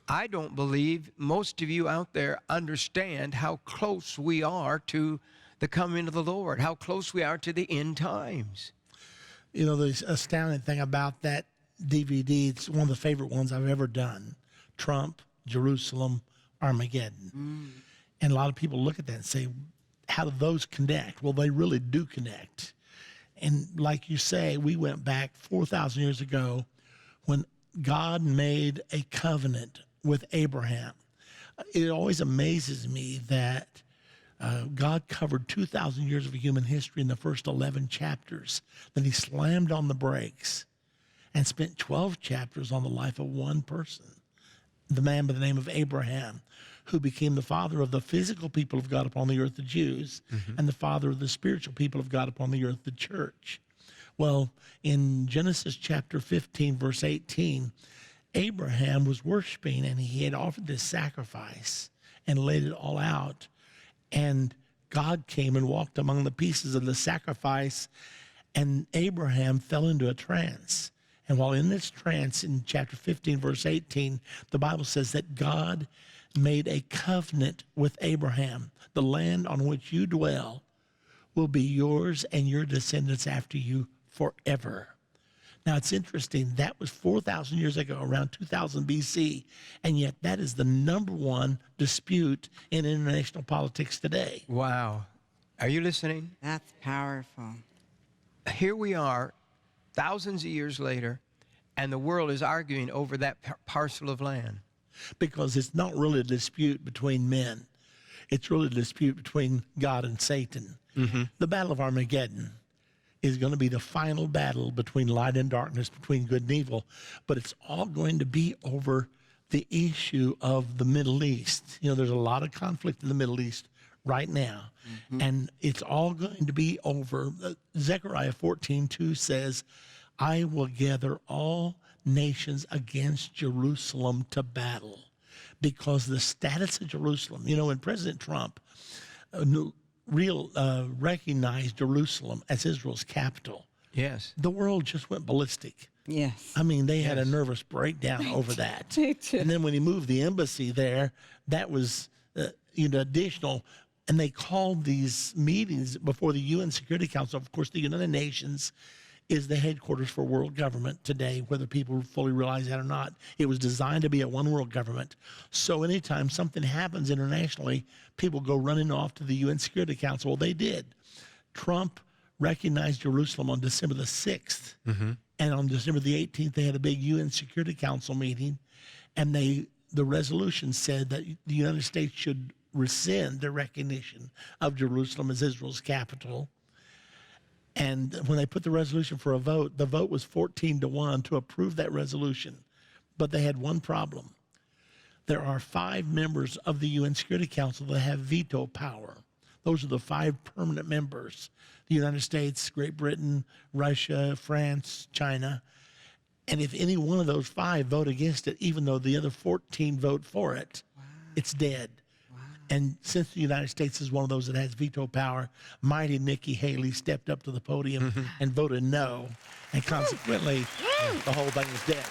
I don't believe most of you out there understand how close we are to the coming of the Lord, how close we are to the end times. You know, the astounding thing about that DVD, it's one of the favorite ones I've ever done. Trump, Jerusalem, Armageddon. And a lot of people look at that and say, how do those connect? Well, they really do connect. And like you say, we went back 4,000 years ago when God made a covenant with Abraham. It always amazes me that God covered 2,000 years of human history in the first 11 chapters. Then he slammed on the brakes and spent 12 chapters on the life of one person, the man by the name of Abraham, who became the father of the physical people of God upon the earth, the Jews, and the father of the spiritual people of God upon the earth, the church. Well, in Genesis chapter 15, verse 18, Abraham was worshiping, and he had offered this sacrifice and laid it all out. And God came and walked among the pieces of the sacrifice, and Abraham fell into a trance. And while in this trance, in chapter 15, verse 18, the Bible says that God made a covenant with Abraham. The land on which you dwell will be yours and your descendants after you forever. Now, it's interesting. That was 4,000 years ago, around 2000 BC, and yet that is the number one dispute in international politics today. Wow. Are you listening? That's powerful. Here we are, thousands of years later, and the world is arguing over that parcel of land. Because it's not really a dispute between men. It's really a dispute between God and Satan. The Battle of Armageddon is going to be the final battle between light and darkness, between good and evil. But it's all going to be over the issue of the Middle East. You know, there's a lot of conflict in the Middle East right now. And it's all going to be over. Zechariah 14:2 says, I will gather all nations against Jerusalem to battle, because the status of Jerusalem, you know, when President Trump recognized Jerusalem as Israel's capital, Yes. the world just went ballistic. Yes. I mean, they had a nervous breakdown over that. And then when he moved the embassy there, that was additional. And they called these meetings before the UN Security Council. Of course, the United Nations is the headquarters for world government today, whether people fully realize that or not. It was designed to be a one world government. So anytime something happens internationally, people go running off to the UN Security Council. Well, they did. Trump recognized Jerusalem on December the 6th. And on December the 18th, they had a big UN Security Council meeting. And the resolution said that the United States should rescind their recognition of Jerusalem as Israel's capital. And when they put the resolution for a vote, the vote was 14-1 to approve that resolution. But they had one problem. There are 5 members of the UN Security Council that have veto power. Those are the 5 permanent members: the United States, Great Britain, Russia, France, China. And if any one of those 5 vote against it, even though the other 14 vote for it, it's dead. And since the United States is one of those that has veto power, mighty Nikki Haley stepped up to the podium and voted no. And consequently, the whole thing was dead.